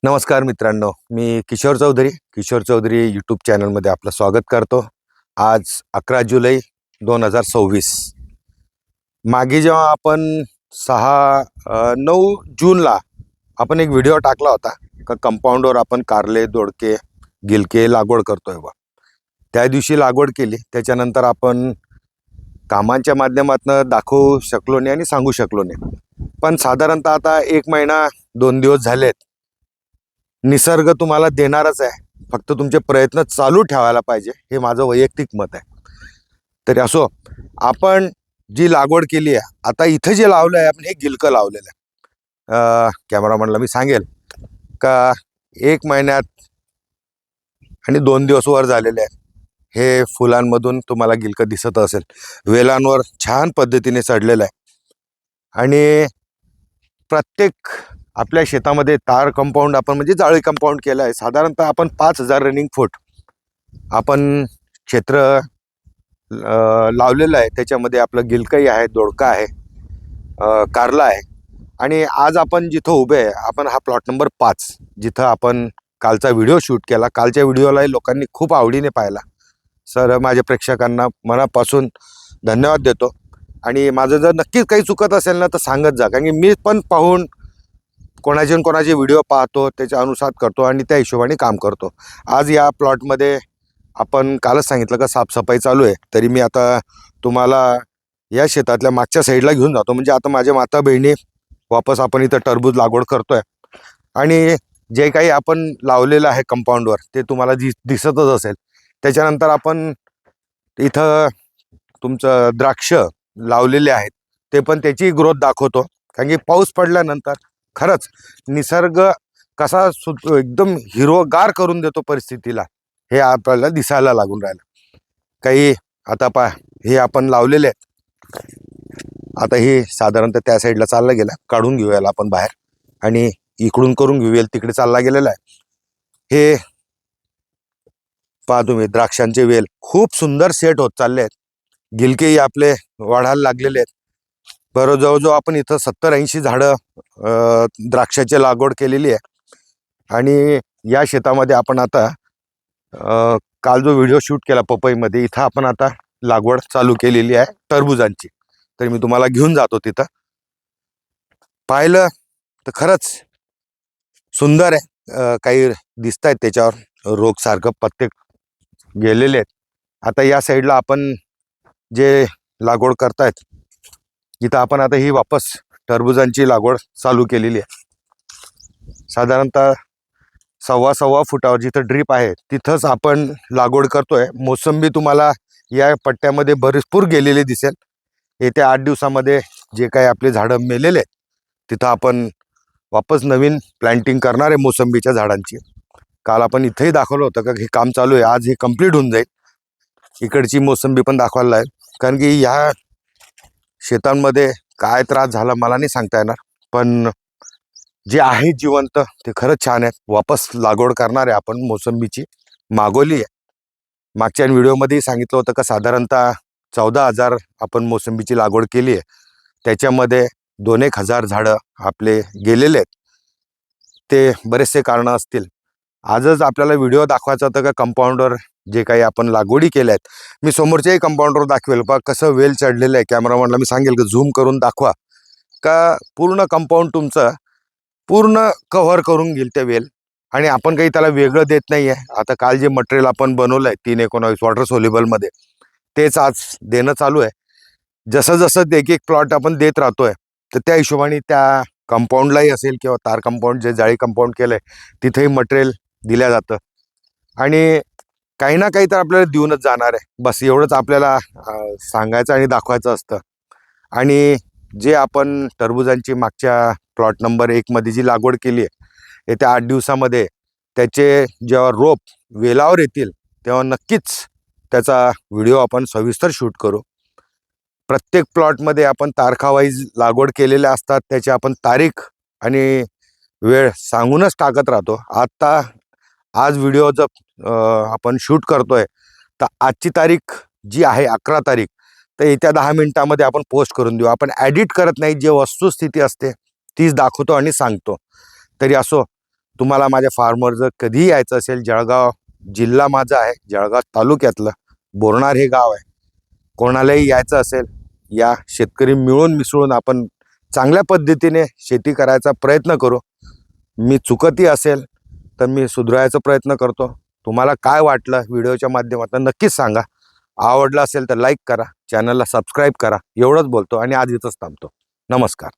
नमस्कार मित्रांनो, मी किशोर चौधरी यूट्यूब चॅनलमध्ये आपलं स्वागत करतो. आज 11 जुलै 2026. मागे जेव्हा आपण 9 जूनला आपण एक व्हिडिओ टाकला होता का कंपाऊंडवर आपण कारले, दोडके, गिलके लागवड करतोय बा. त्या दिवशी लागवड केली. त्याच्यानंतर आपण कामांच्या माध्यमातून दाखवू शकलो नाही आणि सांगू शकलो नाही. पण साधारणतः आता 1 महिना 2 दिवस झालेत. निसर्ग तुम्हाला देणारच आहे, फक्त तुमचे प्रयत्न चालू ठेवायला पाहिजे, हे माझं वैयक्तिक मत आहे. तरी असो, आपण जी लागवड केली आहे, आता इथं जे लावलं आहे आपण हे गिलकं लावलेलं आहे. कॅमेरामॅनला मी सांगेल का 1 महिन्यात आणि 2 दिवस वर झालेले आहे. हे फुलांमधून तुम्हाला गिलकं दिसत असेल, वेलांवर छान पद्धतीने चढलेलं आहे. आणि प्रत्येक आपल्या शेतामध्ये तार कंपाऊंड आपण म्हणजे जाळी कंपाऊंड केलं आहे. साधारणतः आपण 5000 रनिंग फूट आपण क्षेत्र लावलेलं आहे. त्याच्यामध्ये आपलं गिलकई आहे, दोडका आहे, कारला आहे. आणि आज आपण जिथं उभे आहे, आपण हा प्लॉट नंबर 5 जिथं आपण कालचा व्हिडिओ शूट केला. कालच्या व्हिडिओलाही लोकांनी खूप आवडीने पाहिला. सर, माझ्या प्रेक्षकांना मनापासून धन्यवाद देतो. आणि माझं जर नक्कीच काही चुकत असेल ना तर सांगत जा, कारण की मी पण पाहून कोणाचे व्हिडिओ पाहतो, त्याच्या अनुसार करतो आणि त्या हिशोबाने काम करतो. आज या प्लॉटमध्ये आपण कालच सांगितलं का साफसफाई चालू आहे. तरी मी आता तुम्हाला या शेतातल्या मागच्या साईडला घेऊन जातो. म्हणजे आता माझ्या माता बहिणी वापस आपण इथं टरबूज लागवड करतोय आणि जे काही आपण लावलेलं आहे कंपाऊंडवर ते तुम्हाला दिसतच असेल. त्याच्यानंतर आपण इथं तुमचं द्राक्ष लावलेले आहेत, ते पण त्याची ग्रोथ दाखवतो. कारण की पाऊस पडल्यानंतर खरंच निसर्ग कसा एकदम हिरवगार करून देतो परिस्थितीला, हे आपल्याला दिसायला लागून राहिलं. काही आता हे आपण लावलेले आहेत. आता हे साधारणतः त्या साईडला चालला गेला, काढून घेऊयाला आपण बाहेर आणि इकडून करून घेऊया, तिकडे चालला गेलेला आहे. हे पहा तुम्ही, द्राक्षांचे वेल खूप सुंदर सेट होत चालले आहेत. गिलकेही आपले वाढायला लागलेले आहेत. बरोबर जवळजवळ आपण इथं 70-80 झाडं द्राक्षाची लागवड केलेली आहे. आणि या शेतामध्ये आपण आता काल जो व्हिडिओ शूट केला पपईमध्ये, इथं आपण आता लागवड चालू केलेली आहे टरबुजांची. तर मी तुम्हाला घेऊन जातो. तिथं पाहिलं तर खरंच सुंदर आहे. काही दिसत आहेत त्याच्यावर रोग सारखं पत्ते गेलेले आहेत. आता या साईडला आपण जे लागवड करतायत, इथं आपण आता ही वापस टरबुजांची लागवड चालू केलेली आहे. साधारणतः 1.25 फुटावर जिथं ड्रीप आहे तिथंच आपण लागवड करतोय. मोसंबी तुम्हाला या पट्ट्यामध्ये भरपूर गेलेले दिसेल. येत्या 8 दिवसामध्ये जे काही आपले झाडं मेलेले आहेत तिथं आपण वापस नवीन प्लॅन्टिंग करणार आहे मोसंबीच्या झाडांची. काल आपण इथंही दाखवलं होतं का हे काम चालू आहे. आज हे कंप्लीट होऊन जाईल. इकडची मोसंबी पण दाखवायला आहे, कारण की ह्या शेतांमध्ये काय त्रास झाला मला नाही सांगता येणार. पण जे आहे जिवंत ते खरंच छान आहे. वापस लागवड करणार आहे आपण मोसंबीची, मागवली आहे. मागच्या व्हिडिओमध्येही सांगितलं होतं का साधारणतः 14,000 आपण मोसंबीची लागवड केली आहे. त्याच्यामध्ये 2-1 हजार झाडं आपले गेलेले आहेत. ते बरेचसे कारणं असतील. आजच आपल्याला व्हिडिओ दाखवायचा होता का कंपाऊंडवर जे काही आपण लागवडी केल्या आहेत. मी समोरच्याही कंपाऊंडवर दाखवेल का कसं वेल चढलेलं आहे. कॅमेरामॅनला मी सांगेल की झूम करून दाखवा का पूर्ण कंपाऊंड तुमचं पूर्ण कव्हर करून घेईल ते वेल. आणि आपण काही त्याला वेगळं देत नाही आहे. आता काल जे मटेरियल आपण बनवलं आहे 319 वॉटर सोल्युबलमध्ये, तेच आज देणं चालू आहे. जसं जसं एक प्लॉट आपण देत राहतोय तर त्या हिशोबाने त्या कंपाऊंडलाही असेल किंवा तार कंपाऊंड जे जाळी कंपाऊंड केलं आहे तिथेही मटेरियल दिलं जातं. आणि काही ना काही तर आपल्याला देऊनच जाणार आहे. बस एवढंच आपल्याला सांगायचं आणि दाखवायचं असतं. आणि जे आपण टरबुजांची मागच्या प्लॉट नंबर 1 मध्ये जी लागवड केली आहे, येत्या 8 दिवसामध्ये त्याचे जेव्हा रोप वेलावर येतील तेव्हा नक्कीच त्याचा व्हिडिओ आपण सविस्तर शूट करू. प्रत्येक प्लॉटमध्ये आपण तारखावाईज लागवड केलेल्या असतात. त्याची आपण तारीख आणि वेळ सांगूनच टाकत राहतो. आज व्हिडिओ जर आपण शूट करतोय तर आजची तारीख जी आहे 11 तारीख, तर येत्या 10 मिनिटामध्ये आपण पोस्ट करून देऊ. आपण ॲडिट करत नाही, जे वस्तुस्थिती असते तीच दाखवतो आणि सांगतो. तरी असो, तुम्हाला माझ्या फार्मवर जर कधीही यायचं असेल, जळगाव जिल्हा माझा आहे, जळगाव तालुक्यातलं बोरनार हे गाव आहे. कोणालाही यायचं असेल, या शेतकरी मिळून मिसळून आपण चांगल्या पद्धतीने शेती करायचा प्रयत्न करू. मी चुकतही असेल तर मी सुधारायचा प्रयत्न करतो. तुम्हाला काय वाटलं व्हिडिओच्या माध्यमातून नक्कीच सांगा. आवडलं असेल तर लाईक करा, चॅनलला सबस्क्राईब करा. एवढंच बोलतो आणि आज इथंच थांबतो. नमस्कार.